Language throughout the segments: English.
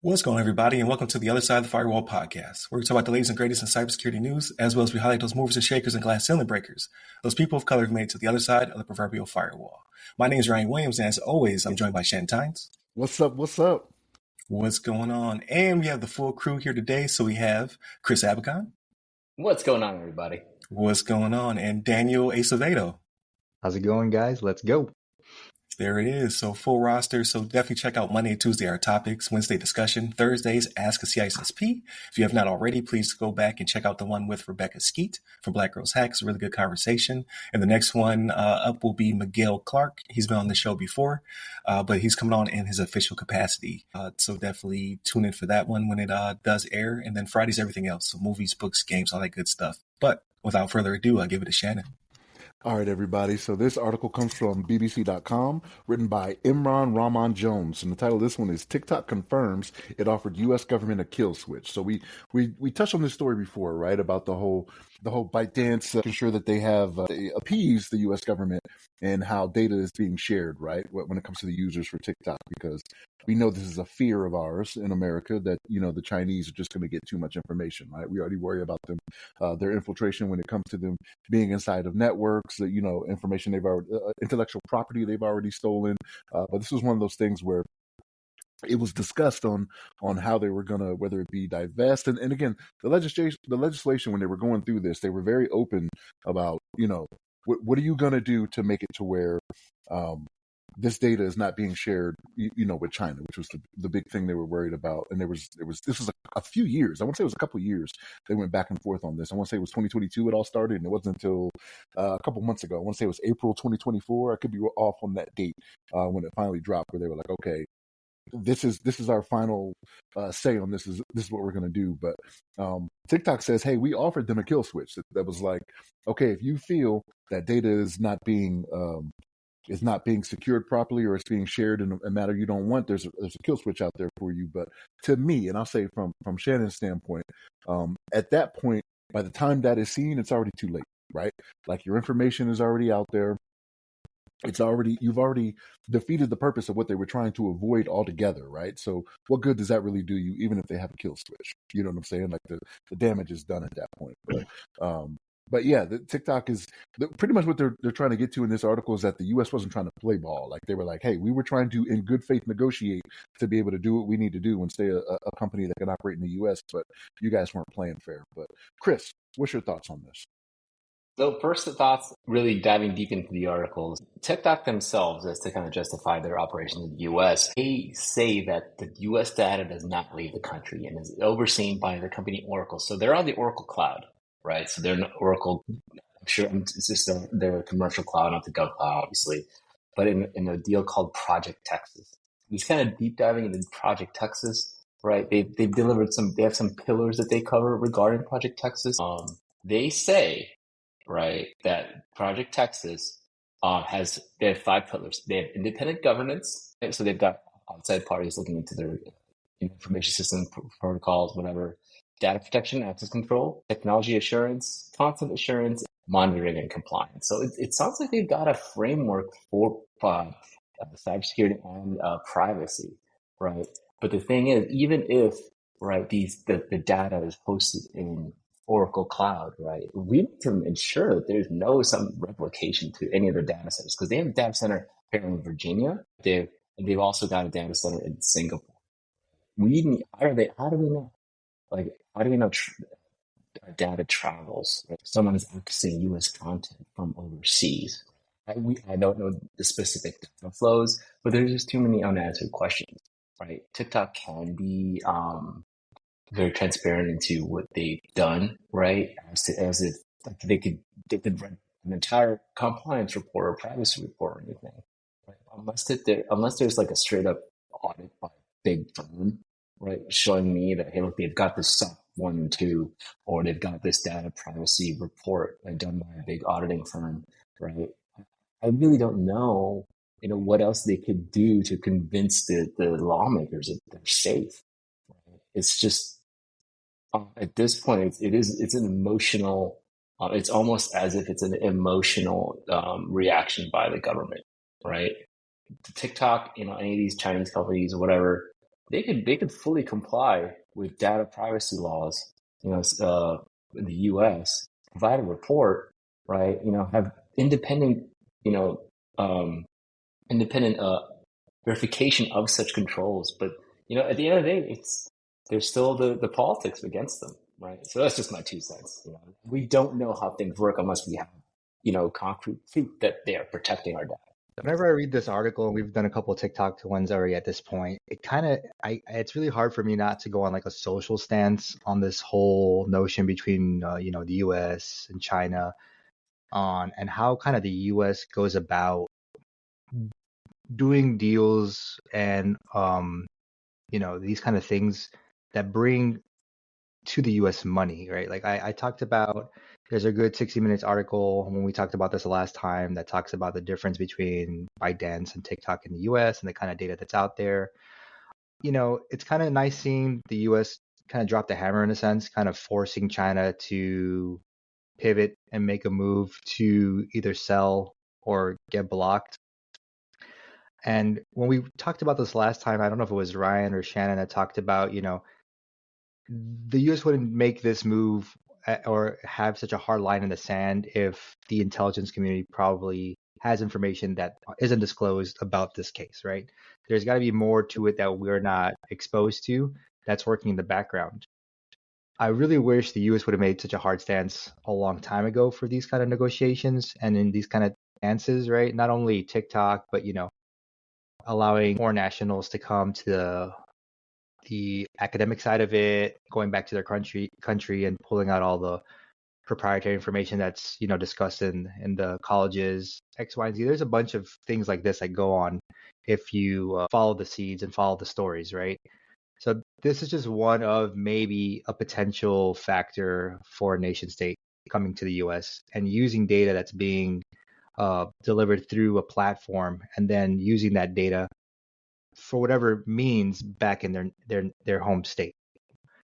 What's going on, everybody, and welcome to the Other Side of the Firewall podcast, where we talk about the latest and greatest in cybersecurity news, as well as we highlight those movers and shakers and glass ceiling breakers, those people of color who've made it to the other side of the proverbial firewall. My name is Ryan Williams, and as always, I'm joined by Shannon Tynes. What's up? What's up? What's going on? And we have the full crew here today, so we have Chris Abacon. What's going on, everybody? What's going on? And Daniel Acevedo. How's it going, guys? Let's go. There it is. So full roster. So definitely check out Monday and Tuesday, our topics, Wednesday discussion, Thursdays, Ask a CISSP. If you have not already, please go back and check out the one with Rebecca Skeet from Black Girls Hack. It's a really good conversation. And the next one up will be Miguel Clark. He's been on the show before, but he's coming on in his official capacity. So definitely tune in for that one when it does air. And then Friday's everything else. So movies, books, games, all that good stuff. But without further ado, I'll give it to Shannon. All right, everybody. So this article comes from BBC.com, written by Imran Rahman Jones. And the title of this one is TikTok Confirms It Offered U.S. Government a Kill Switch. So we touched on this story before, right, about the whole ByteDance making sure that they have appeased the U.S. government and how data is being shared, right, when it comes to the users for TikTok, because we know this is a fear of ours in America that, the Chinese are just going to get too much information, right? We already worry about them, their infiltration when it comes to them being inside of networks, information they've already, intellectual property they've already stolen. But this was one of those things where it was discussed on how they were going to, whether it be divest. And again, the legislation, when they were going through this, they were very open about, what are you going to do to make it to where this data is not being shared, with China, which was the big thing they were worried about. And this was a few years. I want to say it was a couple of years. They went back and forth on this. I want to say it was 2022 it all started, and it wasn't until a couple months ago. I want to say it was April 2024. I could be off on that date when it finally dropped, where they were like, okay, this is our final say on this. This is what we're going to do. But TikTok says, hey, we offered them a kill switch that was like, okay, if you feel that data is not being secured properly, or it's being shared in a manner you don't want, there's a kill switch out there for you. But to me, and I'll say from Shannon's standpoint, at that point, by the time that is seen, it's already too late, right? Like, your information is already out there. You've already defeated the purpose of what they were trying to avoid altogether, right? So what good does that really do you, even if they have a kill switch? You know what I'm saying? Like, the damage is done at that point. But yeah, the TikTok is pretty much what they're trying to get to in this article is that the U.S. wasn't trying to play ball. Like, they were like, hey, we were trying to, in good faith, negotiate to be able to do what we need to do and stay a company that can operate in the U.S., but you guys weren't playing fair. But Chris, what's your thoughts on this? So first, the thoughts, really diving deep into the articles. TikTok themselves, as to kind of justify their operations in the U.S., they say that the U.S. data does not leave the country and is overseen by the company Oracle. So they're on the Oracle cloud, right? So they're not Oracle. I'm sure it's just their commercial cloud, not the gov cloud, obviously. But in a deal called Project Texas, he's kind of deep diving into Project Texas, right? They've delivered they have some pillars that they cover regarding Project Texas. They say, right, that Project Texas they have 5 pillars. They have independent governance, right? So they've got outside parties looking into their information system protocols, whatever, data protection, access control, technology assurance, content assurance, monitoring, and compliance. So it sounds like they've got a framework for cybersecurity and privacy, right? But the thing is, even if, right, the data is hosted in Oracle Cloud, right, we need to ensure that there's some replication to any of their data centers, because they have a data center here in Virginia. They've also got a data center in Singapore. How do we know? Like, how do we know data travels? Right? Someone is accessing U.S. content from overseas. I don't know the specific data flows, but there's just too many unanswered questions, right? TikTok can be very transparent into what they've done, right? As if like they could write an entire compliance report or privacy report or anything, right? Unless there's like a straight up audit by a big firm, right, showing me that, hey, look, they've got this SOC 1 and 2, or they've got this data privacy report done by a big auditing firm, right? I really don't know, what else they could do to convince the lawmakers that they're safe. Right? It's just at this point, it's an emotional. It's almost as if it's an emotional reaction by the government, right? TikTok, any of these Chinese companies or whatever, they could fully comply with data privacy laws, in the U.S. Provide a report, right? Have independent, you know, um, independent verification of such controls. But at the end of the day, there's still the politics against them, right? So that's just my 2 cents. We don't know how things work unless we have concrete proof that they are protecting our data. Whenever I read this article, and we've done a couple of TikTok ones already at this point, it's really hard for me not to go on like a social stance on this whole notion between, the US and China on and how kind of the US goes about doing deals and, these kind of things that bring to the US money, right? Like I talked about, there's a good 60 Minutes article when we talked about this the last time that talks about the difference between ByteDance and TikTok in the US and the kind of data that's out there. It's kind of nice seeing the US kind of drop the hammer in a sense, kind of forcing China to pivot and make a move to either sell or get blocked. And when we talked about this last time, I don't know if it was Ryan or Shannon that talked about, the US wouldn't make this move or have such a hard line in the sand if the intelligence community probably has information that isn't disclosed about this case, right? There's got to be more to it that we're not exposed to that's working in the background. I really wish the US would have made such a hard stance a long time ago for these kind of negotiations and in these kind of stances, right? Not only TikTok, but allowing foreign nationals to come to the academic side of it, going back to their country and pulling out all the proprietary information that's discussed in the colleges, X, Y, and Z. There's a bunch of things like this that go on if you follow the seeds and follow the stories, right? So this is just one of maybe a potential factor for a nation state coming to the U.S. and using data that's being delivered through a platform and then using that data for whatever means back in their home state.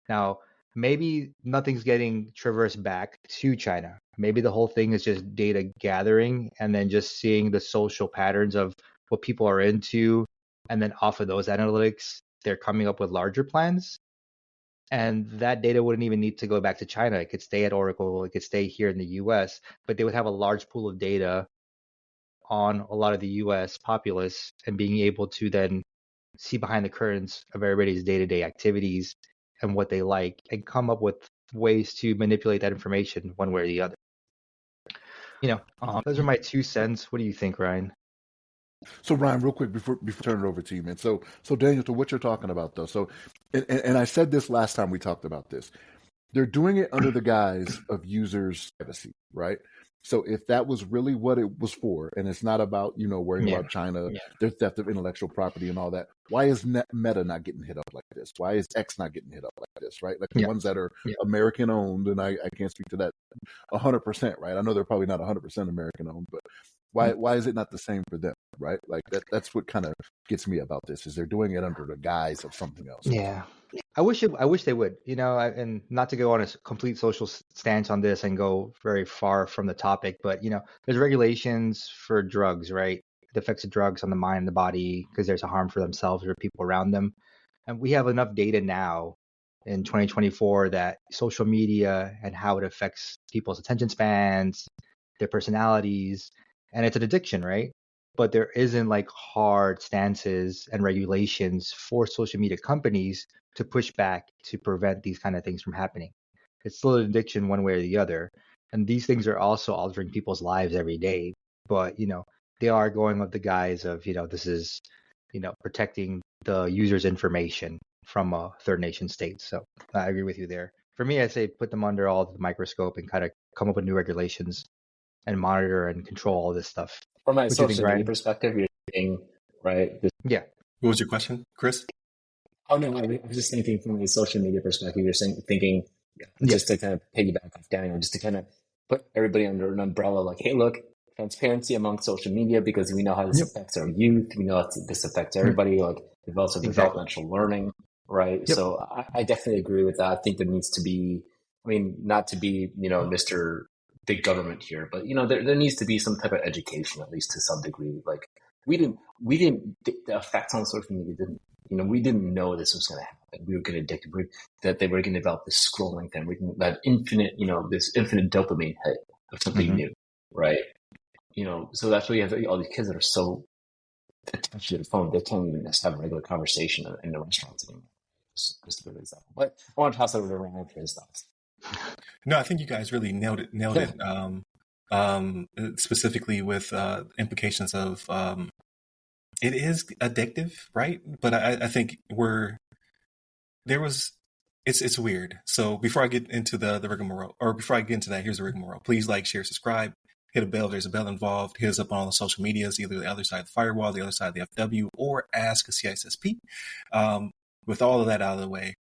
Now, maybe nothing's getting traversed back to China. Maybe the whole thing is just data gathering and then just seeing the social patterns of what people are into. And then off of those analytics, they're coming up with larger plans. And that data wouldn't even need to go back to China. It could stay at Oracle. It could stay here in the US, but they would have a large pool of data on a lot of the US populace and being able to then see behind the curtains of everybody's day-to-day activities and what they like and come up with ways to manipulate that information one way or the other. Those are my 2 cents. What do you think, Ryan? So Ryan, real quick before I turn it over to you, man. So Daniel, to what you're talking about though. So, and I said this last time we talked about this. They're doing it under the guise of users' privacy, right? So if that was really what it was for, and it's not about worrying about China, their theft of intellectual property and all that, why is Meta not getting hit up like this? Why is X not getting hit up like this? Right? Like the ones that are American owned, and I can't speak to that 100%, right? I know they're probably not 100% American owned, but why is it not the same for them, right? Like that's what kind of gets me about this is they're doing it under the guise of something else. Yeah. I wish they would, and not to go on a complete social stance on this and go very far from the topic, but there's regulations for drugs, right? The effects of drugs on the mind and the body because there's a harm for themselves or people around them. And we have enough data now in 2024 that social media and how it affects people's attention spans, their personalities, and it's an addiction, right? But there isn't like hard stances and regulations for social media companies to push back to prevent these kind of things from happening. It's still an addiction one way or the other. And these things are also altering people's lives every day. But, they are going with the guise of, this is, protecting the user's information from a third nation state. So I agree with you there. For me, I say put them under all the microscope and kind of come up with new regulations and monitor and control all this stuff. From a What do you think, social media Ryan? perspective, you're saying, right? Yeah. What was your question, Chris? Oh no, I was just thinking from a social media perspective. You're thinking just to kind of piggyback off Daniel, just to kind of put everybody under an umbrella, like, hey, look, transparency among social media because we know how this affects our youth. We know how this affects everybody. Like, there's also developmental learning, right? So I definitely agree with that. I think there needs to be, not to be, Mr. Big government here, but there needs to be some type of education, at least to some degree. Like, we didn't the effects on social media didn't, we didn't know this was going to happen. We were getting addicted. That they were going to develop this scrolling thing, that infinite, this infinite dopamine hit of something new, right? So that's why you have all these kids that are so attached to their phone, they can't even have a regular conversation in the restaurants anymore. Just a good example. But I want to toss over to Ryan for his thoughts. No, I think you guys really nailed it. Specifically with implications of it is addictive, right? But I think it's weird. So before I get into the rigmarole, or before I get into that, here's the rigmarole. Please like, share, subscribe, hit a bell. There's a bell involved. Hit us up on all the social medias, either the other side of the firewall, the other side of the FW, or ask a CISSP. With all of that out of the way,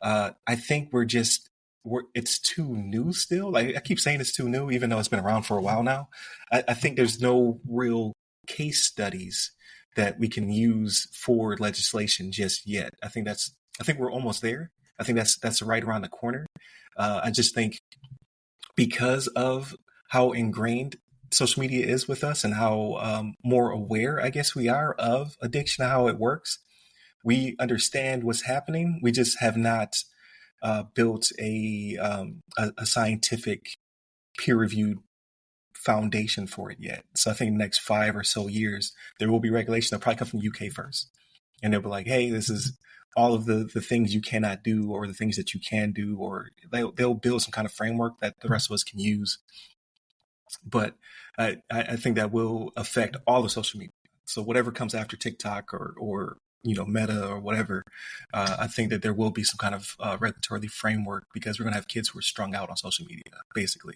I think it's too new still. Like I keep saying it's too new, even though it's been around for a while now. I think there's no real case studies that we can use for legislation just yet. I think we're almost there. I think that's right around the corner. I just think because of how ingrained social media is with us and how more aware, I guess, we are of addiction and how it works, we understand what's happening. We just have not built a scientific, peer-reviewed foundation for it yet. So I think in the next 5 or so years, there will be regulation that'll probably come from the UK first. And they'll be like, hey, this is all of the things you cannot do or the things that you can do, or they'll build some kind of framework that the rest of us can use. But I think that will affect all of social media. So whatever comes after TikTok or Meta or whatever, I think that there will be some kind of regulatory framework, because we're going to have kids who are strung out on social media, basically.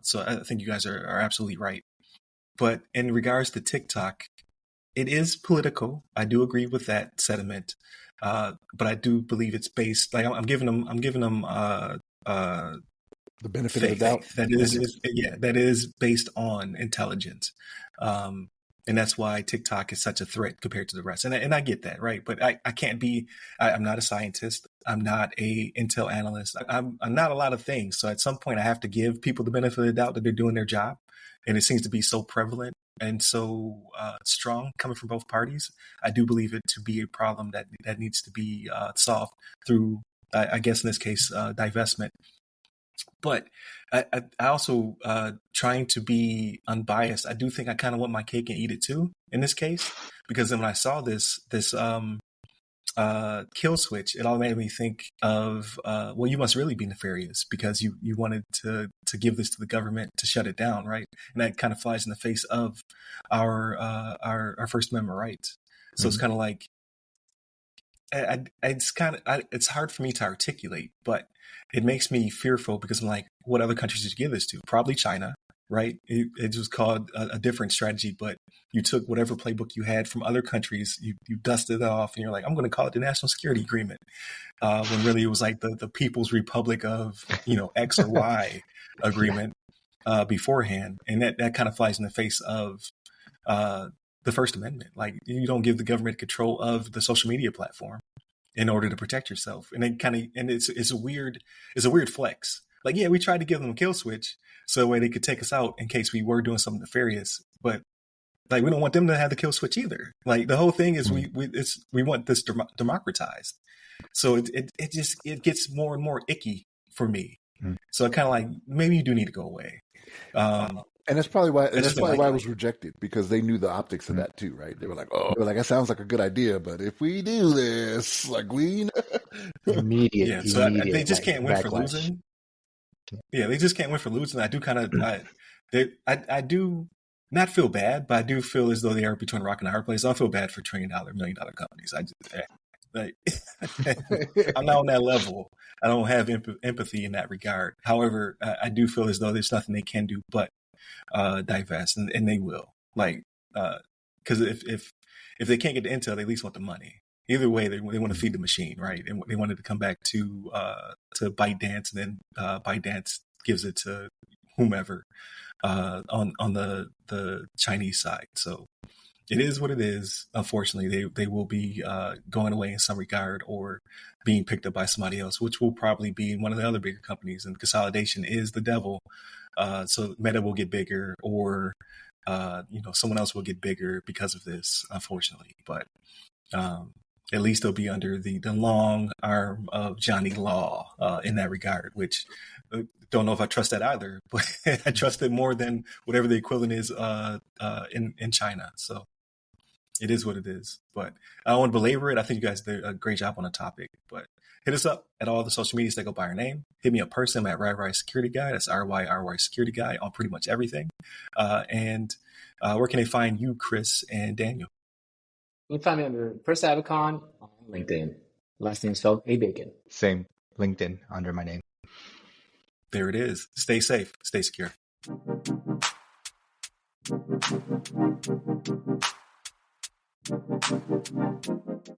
So I think you guys are absolutely right. But in regards to TikTok, it is political. I do agree with that sentiment. But I do believe it's based, like I'm giving them the benefit of the doubt. That is based on intelligence. And that's why TikTok is such a threat compared to the rest. And I get that, right? But I can't be, I'm not a scientist. I'm not a Intel analyst. I'm not a lot of things. So at some point I have to give people the benefit of the doubt that they're doing their job. And it seems to be so prevalent and so strong coming from both parties. I do believe it to be a problem that needs to be solved through, I guess in this case, divestment. But I also, trying to be unbiased, I do think I kind of want my cake and eat it too in this case, because then when I saw this kill switch, it all made me think of, well, you must really be nefarious because you wanted to give this to the government to shut it down, right? And that kind of flies in the face of our First Amendment rights. So It's kind of like, it's hard for me to articulate, but it makes me fearful because I'm like, what other countries did you give this to? Probably China, right? It was called a different strategy, but you took whatever playbook you had from other countries, you dusted it off, and you're like, I'm going to call it the National Security Agreement, when really it was like the People's Republic of X or Y agreement beforehand, and that kind of flies in the face of the First Amendment. Like, you don't give the government control of the social media platform in order to protect yourself. And it's a weird flex. Like, yeah, we tried to give them a kill switch so that way they could take us out in case we were doing something nefarious. But like, we don't want them to have the kill switch either. Like, the whole thing is we want this democratized. So it gets more and more icky for me. So I kind of like, maybe you do need to go away. And that's probably why it was rejected, because they knew the optics of that too, right? They were like, that sounds like a good idea, but if we do this, like, immediate, they just can't win for losing. Yeah, they just can't win for losing. I do kind of, I do not feel bad, but I do feel as though they are between a rock and a hard place. I don't feel bad for $1 trillion, $1 million companies. I'm not on that level. I don't have empathy in that regard. However, I do feel as though there's nothing they can do but divest, and they will. Like, because if they can't get the intel, they at least want the money. Either way, they want to feed the machine, right? And they wanted to come back to ByteDance, and then ByteDance gives it to whomever on the Chinese side. So it is what it is. Unfortunately, they will be going away in some regard, or being picked up by somebody else, which will probably be one of the other bigger companies. And consolidation is the devil. So Meta will get bigger, or someone else will get bigger because of this, unfortunately. But at least they'll be under the long arm of Johnny Law in that regard, which don't know if I trust that either, but I trust it more than whatever the equivalent is in China. So it is what it is. But I don't want to belabor it. I think you guys did a great job on the topic. But hit us up at all the social medias that go by our name. Hit me up personally at RYRY Security Guy. That's RYRY Security Guy on pretty much everything. And where can they find you, Chris and Daniel? You can find me under First Avicon on LinkedIn. Last name spelled A Bacon. Same, LinkedIn under my name. There it is. Stay safe. Stay secure.